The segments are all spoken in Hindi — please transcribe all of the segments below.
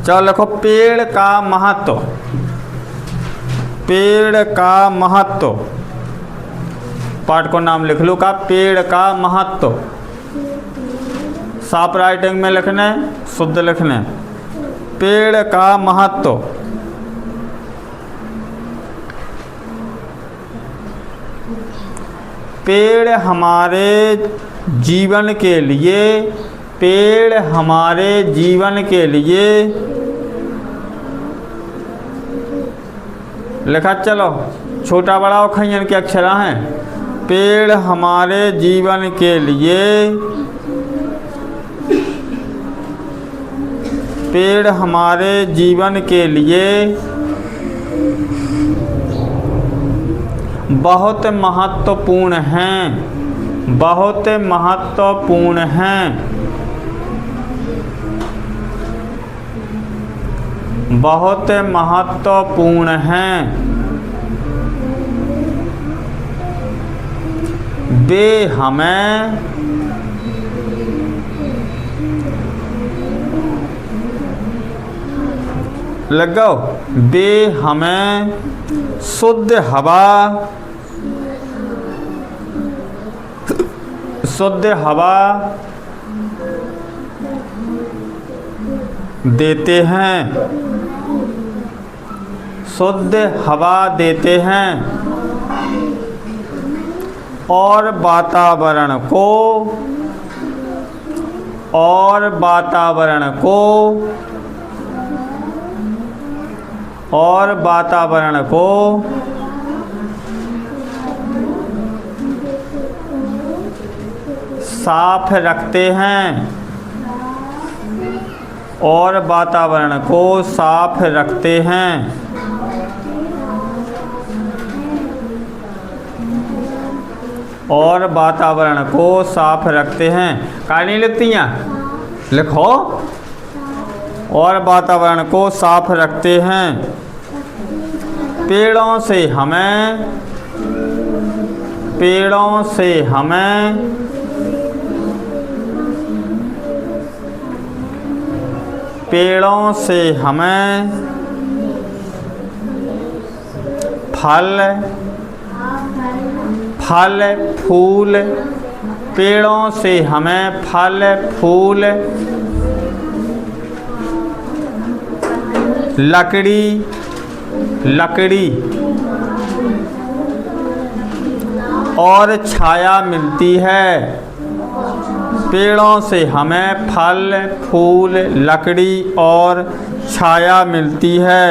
चलो लिखो पेड़ का महत्व। पेड़ का महत्व, पाठ को नाम लिख लो का पेड़ का महत्व। साफ राइटिंग में लिखने, शुद्ध लिखने। पेड़ का महत्व। पेड़ हमारे जीवन के लिए, पेड़ हमारे जीवन के लिए लिखा। चलो छोटा बड़ा और खैयन के अक्षर हैं। पेड़ हमारे जीवन के लिए, पेड़ हमारे जीवन के लिए बहुत महत्वपूर्ण हैं, बहुत महत्वपूर्ण हैं, बहुत महत्वपूर्ण हैं। वे हमें लगाओ, वे हमें शुद्ध हवा, शुद्ध हवा देते हैं, शुद्ध हवा देते हैं और वातावरण को, और वातावरण को, और वातावरण को साफ रखते हैं, और वातावरण को साफ रखते हैं, और वातावरण को साफ रखते हैं। कहानी लिखती हैं, लिखो और वातावरण को साफ रखते हैं। पेड़ों से हमें, पेड़ों से हमें पेड़ों से हमें फल, फल फूल, पेड़ों से हमें फल फूल, लकड़ी, लकड़ी और छाया मिलती है। पेड़ों से हमें फल फूल, लकड़ी और छाया मिलती है,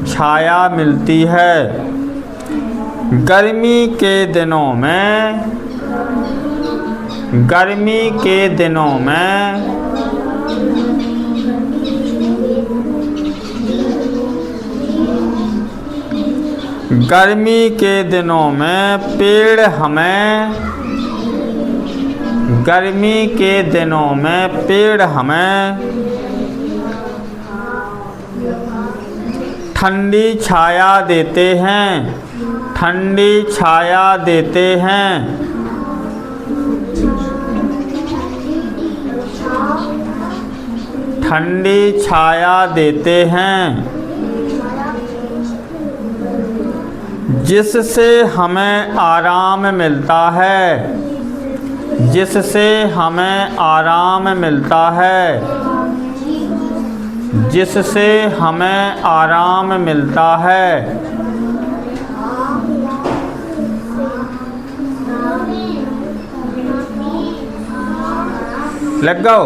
छाया मिलती है। गर्मी के दिनों में, गर्मी के दिनों में गर्मी के दिनों में पेड़ हमें, गर्मी के दिनों में पेड़ हमें ठंडी छाया देते हैं, ठंडी छाया देते हैं, ठंडी छाया देते हैं, जिससे हमें आराम मिलता है, जिससे हमें आराम मिलता है, जिससे हमें आराम मिलता है। लग गो।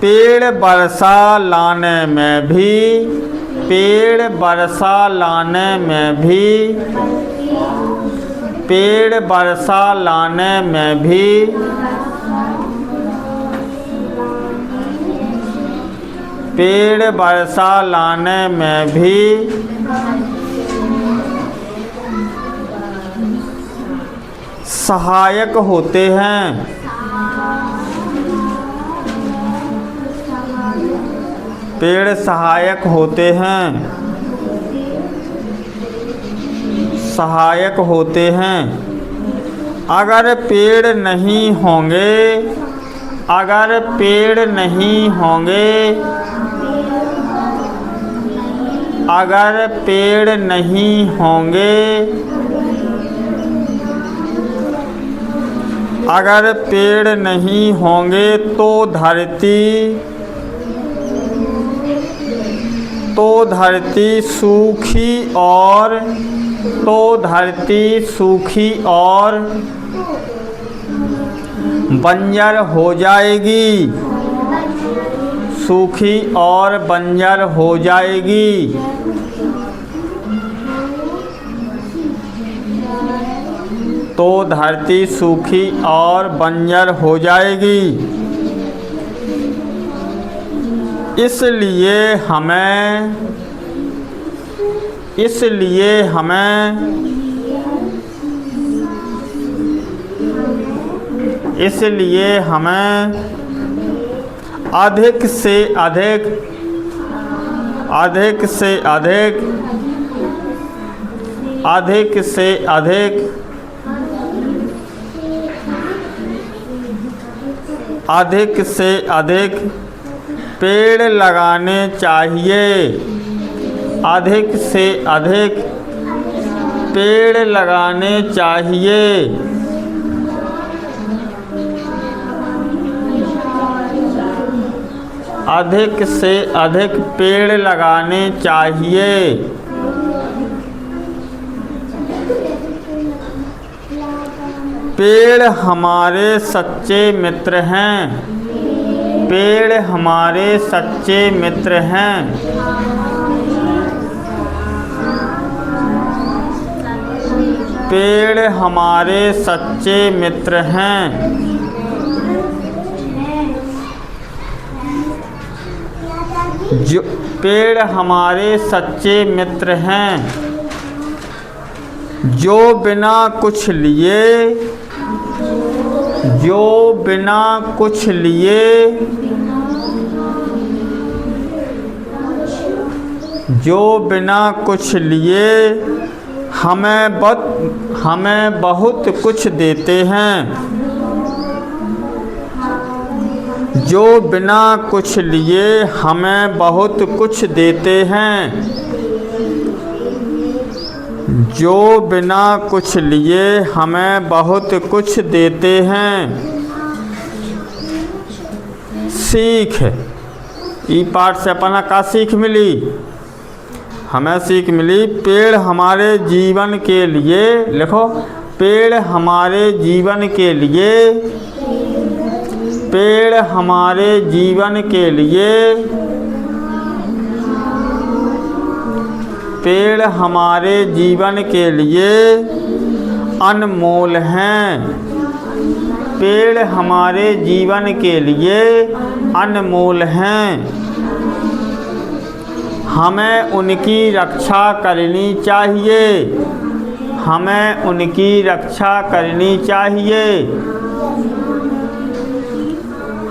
पेड़ वर्षा लाने में भी, पेड़ वर्षा लाने में भी, पेड़ वर्षा लाने में भी पेड़ वर्षा लाने में भी सहायक होते हैं, पेड़ सहायक होते हैं, सहायक होते हैं। अगर पेड़ नहीं होंगे, अगर पेड़ नहीं होंगे, अगर पेड़ नहीं होंगे, अगर पेड़ नहीं होंगे तो धरती सूखी और बंजर हो जाएगी, सूखी और बंजर हो जाएगी। तो धरती सूखी और बंजर हो जाएगी। इसलिए हमें अधिक से अधिक पेड़ लगाने चाहिए, अधिक से अधिक पेड़ लगाने चाहिए। अधिक से अधिक पेड़ लगाने चाहिए। पेड़ हमारे सच्चे मित्र हैं, पेड़ हमारे सच्चे मित्र हैं। पेड़ हमारे सच्चे मित्र हैं। जो पेड़ हमारे सच्चे मित्र हैं, जो बिना कुछ लिए, जो बिना कुछ लिए, जो बिना कुछ लिए हमें बहुत कुछ देते हैं। जो बिना कुछ लिए हमें बहुत कुछ देते हैं। जो बिना कुछ लिए हमें बहुत कुछ देते हैं। सीख, ई पाठ से अपना का सीख मिली? हमें सीख मिली पेड़ हमारे जीवन के लिए, लिखो, पेड़ हमारे जीवन के लिए, पेड़ हमारे जीवन के लिए, पेड़ हमारे जीवन के लिए अनमोल हैं। पेड़ हमारे जीवन के लिए अनमोल हैं। हमें उनकी रक्षा करनी चाहिए, हमें उनकी रक्षा करनी चाहिए,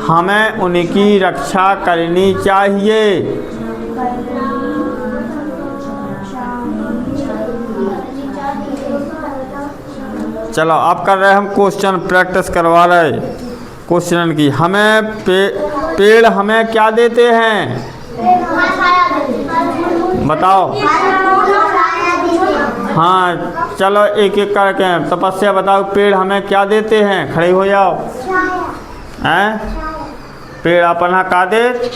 हमें उनकी रक्षा करनी चाहिए। चलो आप कर रहे, हम क्वेश्चन प्रैक्टिस करवा रहे क्वेश्चन की। हमें पेड़ हमें क्या देते हैं? बताओ। हाँ चलो एक एक करके तपस्या बताओ, पेड़ हमें क्या देते हैं? खड़े हो जाओ। हैं? पेड़ अपना का दे?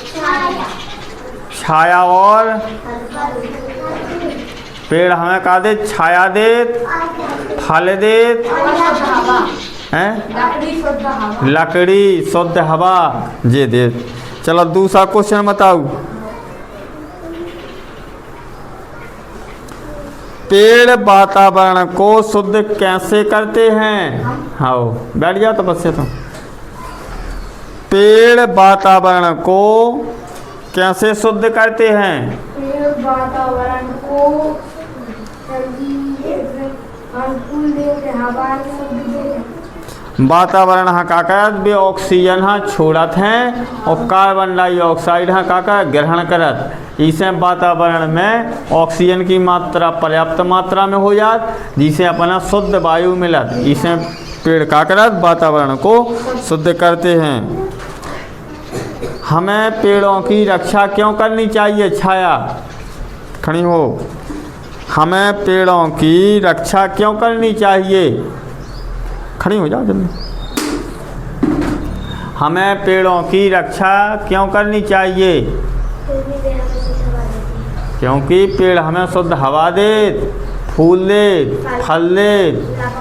छाया। और पेड़ हमें का दे? छाया दे, फल दे, हैं? लकड़ी, शुद्ध हवा जे दे। चलो दूसरा क्वेश्चन बताओ। पेड़ वातावरण को शुद्ध कैसे करते हैं? हाँ बैठ जाओ तपस्या तुम। पेड़ वातावरण को कैसे शुद्ध करते हैं? पेड़ वातावरण को अनुकूल देते, हवा शुद्ध देते। वातावरण हाँ काका वे ऑक्सीजन हाँ छोड़त हैं और कार्बन डाइऑक्साइड हाँ काका ग्रहण करत। इसे वातावरण में ऑक्सीजन की मात्रा पर्याप्त मात्रा में हो जात, जिसे अपना शुद्ध वायु मिलत। इसे पेड़ का करत वातावरण को शुद्ध करते हैं। हमें पेड़ों की रक्षा क्यों करनी चाहिए? छाया, खड़ी हो। हमें पेड़ों की रक्षा क्यों करनी चाहिए? खड़ी हो जाओ जल्दी। हमें पेड़ों की रक्षा क्यों करनी चाहिए? क्योंकि पेड़ हमें शुद्ध हवा दे, फूल दे, फल दे,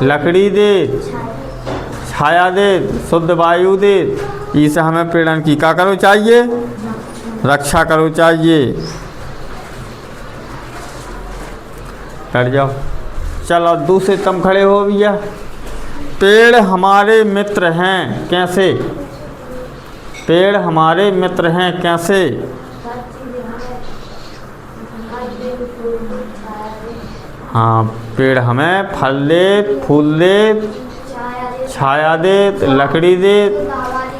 लकड़ी दे, छाया दे, शुद्ध वायु दे। इसे हमें पेड़ों की क्या करो चाहिए? रक्षा करो चाहिए। कर जाओ। चलो दूसरे तुम खड़े हो भैया। पेड़ हमारे मित्र हैं कैसे? पेड़ हमारे मित्र हैं कैसे? हाँ, पेड़ हमें फल दे, फूल दे, छाया दे, लकड़ी दे,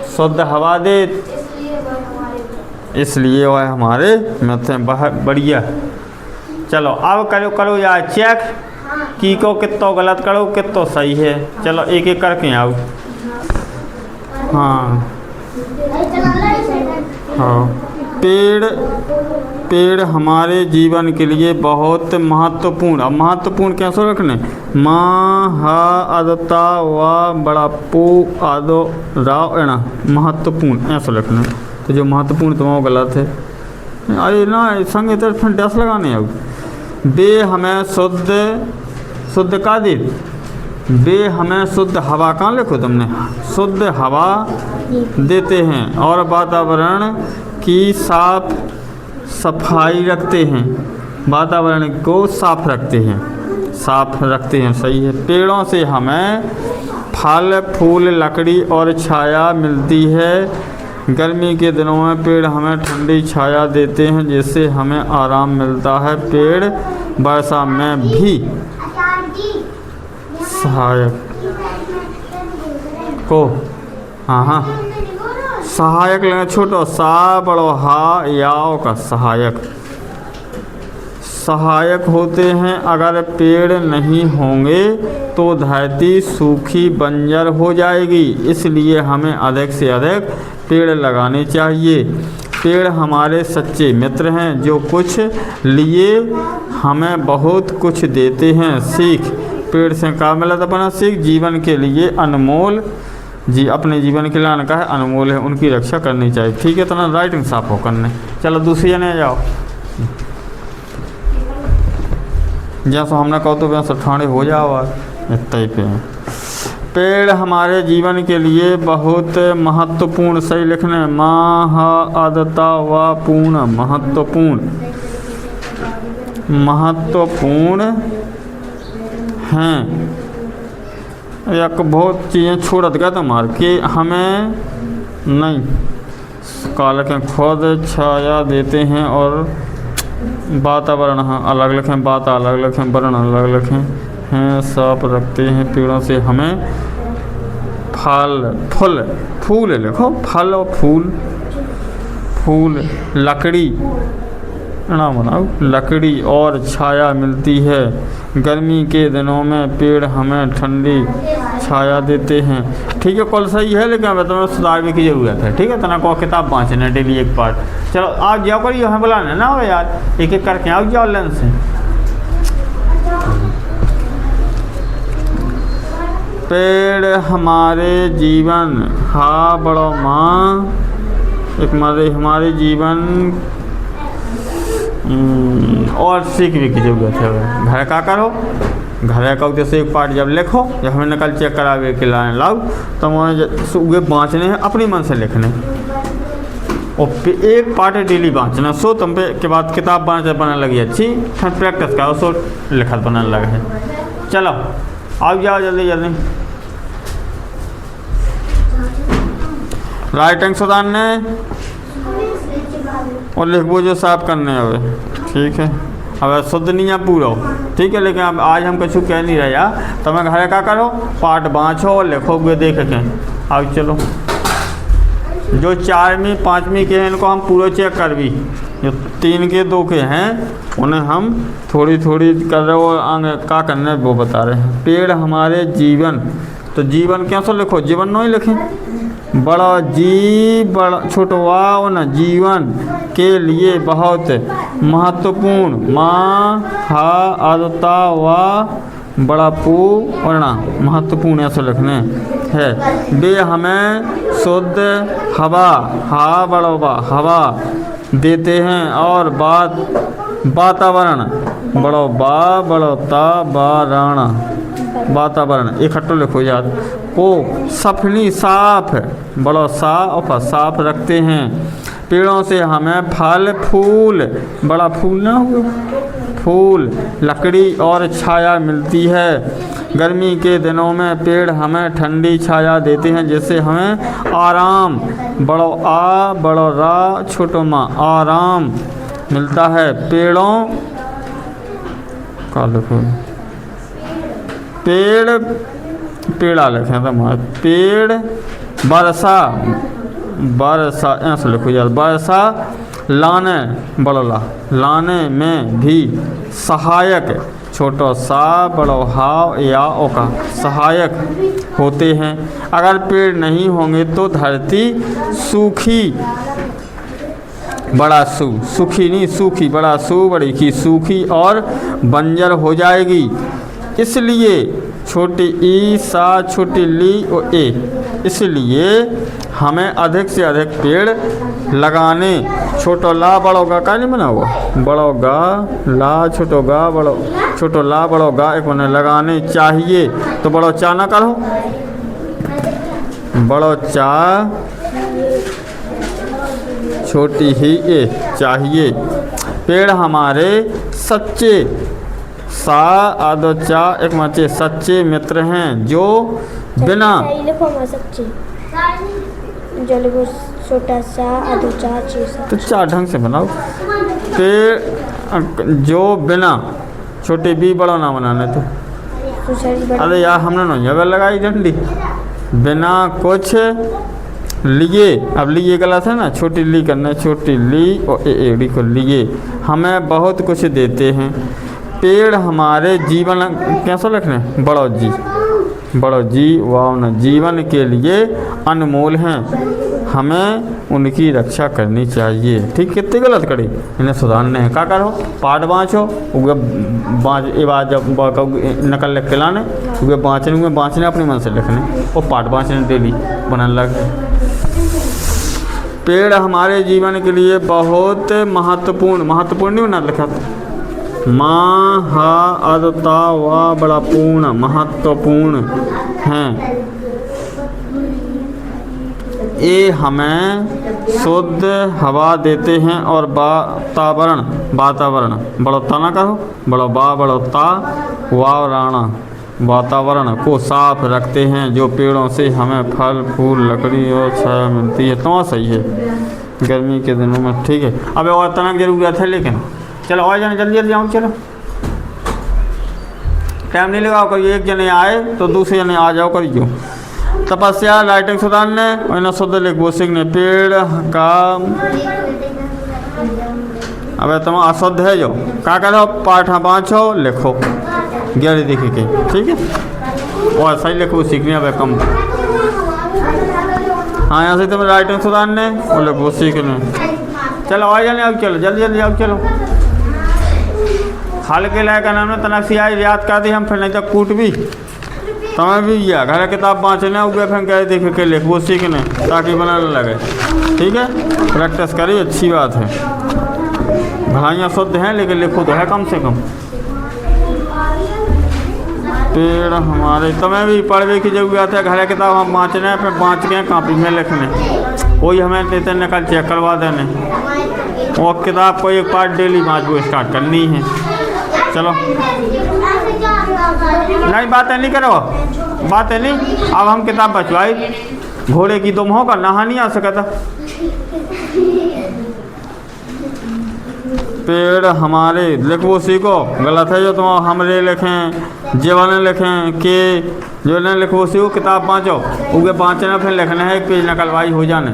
शुद्ध हवा दे, इसलिए वह हमारे मित्र हैं। बहुत बढ़िया। चलो अब करो यार चेक की को कितो गलत करो कितो सही है। चलो एक एक करके आओ। हाँ हाँ, पेड़ हमारे जीवन के लिए बहुत महत्वपूर्ण। अब महत्वपूर्ण कैसे रखने? महत्ता व बड़ा पो आदो राव एना महत्वपूर्ण ऐसा रखना। तो जो महत्वपूर्ण तो वो गलत है। अरे ना संग इधर फिर डस लगाने आओ। बे हमें शुद्ध का दे? बे हमें शुद्ध हवा कहाँ लिखो तुमने? शुद्ध हवा देते हैं और वातावरण की सफाई रखते हैं। वातावरण को साफ रखते हैं। सही है। पेड़ों से हमें फल फूल लकड़ी और छाया मिलती है। गर्मी के दिनों में पेड़ हमें ठंडी छाया देते हैं जिससे हमें आराम मिलता है। पेड़ वर्षा में भी सहायक को हाँ सहायक लेना। छोटो सा बड़ो हा याओ का सहायक होते हैं। अगर पेड़ नहीं होंगे तो धरती सूखी बंजर हो जाएगी। इसलिए हमें अधिक से अधिक पेड़ लगाने चाहिए। पेड़ हमारे सच्चे मित्र हैं जो कुछ लिए हमें बहुत कुछ देते हैं। सीख पेड़ से क्या मिला था? अपना सीख जीवन के लिए अनमोल अपने जीवन के लिए का है, अनमोल है, उनकी रक्षा करनी चाहिए। ठीक है, तो ना राइटिंग साफ हो करने। चलो दूसरी जने जाओ। जैसा हमने कहो तो वैसा ठाणे हो जाओ। इतना ही पे पेड़ हमारे जीवन के लिए बहुत महत्वपूर्ण। सही लिखने महत्ता व पूर्ण महत्वपूर्ण हैं। एक बहुत चीज़ें छोड़ गया तुम्हार कि हमें नहीं काल के खुद छाया देते हैं और वातावरण अलग लिखें, बात अलग लिखें, वर्ण अलग लिखें हैं, साफ रखते हैं। पेड़ों से हमें फूल लिखो, फल और फूल लकड़ी ना बनाओ, लकड़ी और छाया मिलती है। गर्मी के दिनों में पेड़ हमें ठंडी छाया देते हैं। ठीक है, कल सही है, लेकिन अब तुम्हें सुधार की ज़रूरत है। ठीक है, तना को किताब बाँचना डेली एक पार्ट। चलो आप जाओ करिए, हमें बुलाना ना हो यार, एक एक करके आओ जाओ लाइन से। पेड़ हमारे जीवन बड़ो माँ एक हमारे जीवन और सीख भी की जरूरत है। घर का करो, घर का जैसे एक पार्ट जब लिखो, जब हमें नकल चेक करावे के लाओ तो मुझे बाँचने हैं, अपने मन से लिखने और एक पार्ट डेली बाँचना। सो तुम पे के बाद किताब बनने लगी अच्छी, फिर प्रैक्टिस करो, सो लिखत बनने लगे है। चलो आओ जाओ जल्दी राइटिंग सुधारने और लिखबो जो साफ करने अब। ठीक है, अब शुद्ध नहीं है पूरा। ठीक है, लेकिन अब आज हम कुछ कह नहीं रहे यार, तो मैं घर का करो, पार्ट बाँचो और लिखोगे देख के। अब चलो जो 4वीं 5वीं के हैं इनको हम पूरा चेक कर भी, जो 3 के 2 के हैं उन्हें हम थोड़ी कर रहे हो, आगे क्या करना है वो बता रहे हैं। पेड़ हमारे जीवन, तो जीवन कैसे लिखो? जीवन नहीं लिखें, बड़ो जी बड़ा छुटवाओ जीवन के लिए बहुत महत्वपूर्ण। माँ हा आदता व बड़ा पूर्ण महत्वपूर्ण ऐसे लिखने है। वे हमें शुद्ध हवा हा बड़ो बा हवा देते हैं और वातावरण बड़ो बा बड़ो ता बारण वातावरण इकट्ठो लिखो जात को सफनी साफ बड़ो सा और साफ रखते हैं। पेड़ों से हमें फल फूल बड़ा फूल ना हुआ फूल लकड़ी और छाया मिलती है। गर्मी के दिनों में पेड़ हमें ठंडी छाया देते हैं जिससे हमें आराम बड़ो आ बड़ो रा छोटो माँ आराम मिलता है। पेड़ों का लिखो पेड़ पेड़ा लिखें तो पेड़ वर्षा वर्षा ऐसे लिखो यार वर्षा लाने बड़ोला लाने में भी सहायक छोटो सा बड़ो हाव या ओका सहायक होते हैं। अगर पेड़ नहीं होंगे तो धरती सूखी बड़ा सूखी नहीं सूखी बड़ा बड़ी की सूखी और बंजर हो जाएगी। इसलिए छोटी ई सा छोटी ली और ए इसलिए हमें अधिक से अधिक पेड़ लगाने। छोटो ला बड़ो गा का नहीं बना हुआ बड़ो गा ला छोटो गा बड़ो छोटो ला बड़ो गा एक बने लगाने चाहिए। तो बड़ो चा ना करो बड़ो चा छोटी ही ए चाहिए। पेड़ हमारे सच्चे सा आदो चा एक मचे सच्चे मित्र हैं जो बिना छोटा सा आदो चा तो चार ढंग से बनाओ। पेड़ जो बिना छोटे भी बड़ा ना बनाने तो अरे यार हमने ना जगह लगाई डंडी बिना कुछ लिए अब लिए गलत है ना छोटी ली करना छोटी ली और एड़ी को लिए हमें बहुत कुछ देते हैं। पेड़ हमारे जीवन कैसे लिखने बड़ो जी वाव न जीवन के लिए अनमोल हैं। हमें उनकी रक्षा करनी चाहिए। ठीक कितनी गलत करी इन्हें सुधारने हैं। क्या करो पाठ बाँचो उगे बाँच ए बात जब नकल लिख के लाने उगे बाँचने अपने मन से लिखने और पाठ बाँचने डेली बनने लगे। पेड़ हमारे जीवन के लिए बहुत महत्वपूर्ण नहीं बना लिखा माँ हा अदता व बड़ा पूर्ण महत्वपूर्ण हैं। ये हमें शुद्ध हवा देते हैं और वातावरण बड़ो ता ना करो बड़ो बा बड़ो ता वावराणा वातावरण को साफ रखते हैं। जो पेड़ों से हमें फल फूल लकड़ी और छाया मिलती है। तो सही है गर्मी के दिनों में। ठीक है अब और तना की जरूरत है लेकिन चलो और जाने जल्दी जल्दी आऊँ। चलो टाइम नहीं लगाओ करिए एक जने आए तो दूसरे जने आ जाओ करियो। तपस्या राइटिंग सुधारने और न शुद्ध लिखो सीखने पेड़ का अब तुम अशुद्ध है जो क्या करो पाठ बाँचो लिखो गहरी देखे के ठीक है और सही लिखो सीखने अब कम। हाँ यहाँ से तुम राइटिंग सुधारने और लिखो सीखने। चलो आ जाने अब चलो जल्दी जल्दी अब चलो हाल के लायक नाम तनक्सी आई याद कर दी हम फिर नहीं तो कूट भी तुम्हें भी या घर किताब बाँचने उगे फिर कह देख के लिखो सीखने ताकि बनाने लगे। ठीक है प्रैक्टिस करिए अच्छी बात है। पढ़ाइयाँ शुद्ध हैं लेकिन लिखो तो है कम से कम। पेड़ हमारे तुम्हें भी पढ़ने की जरूरत है। घर किताब हम बाँचने फिर बाँच के कापी में लिखने वही हमें देते नकल चेक करवा देने और किताब को एक पार्ट डेली बाँचो स्टार्ट करनी है। चलो नहीं बातें नहीं करो बातें नहीं। अब हम किताब बचवाई घोड़े की तुम होगा नहा नहीं आ सकता। पेड़ हमारे लिखो सीखो गलत है जो तुम हमरे लिखें जीवन लिखें के जो न लिखो सीखो किताब बाँचो उगे बाँचना फिर लिखना है एक पेज नकलवाई हो जाने।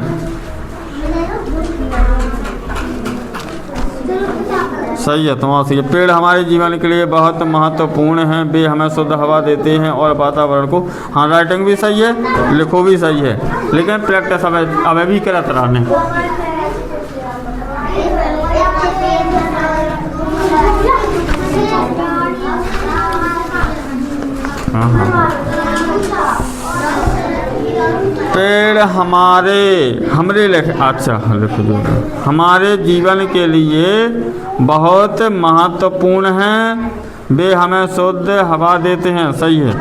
सही है तुम्हारा सही है। पेड़ हमारे जीवन के लिए बहुत महत्वपूर्ण हैं, वे हमें शुद्ध हवा देते हैं और वातावरण को, हाँ राइटिंग भी सही है, लिखो भी सही है, लेकिन प्रैक्टिस अभी भी करत रहने। हाँ हाँ, पेड़ हमरे लिख, अच्छा लिख दो, हमारे जीवन के लिए बहुत महत्वपूर्ण हैं, वे हमें शुद्ध हवा देते हैं, सही है,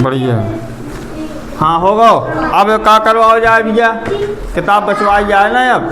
बढ़िया। हाँ होगा। अब क्या करवाओ जाए भैया, किताब बचवाई जाए ना अब।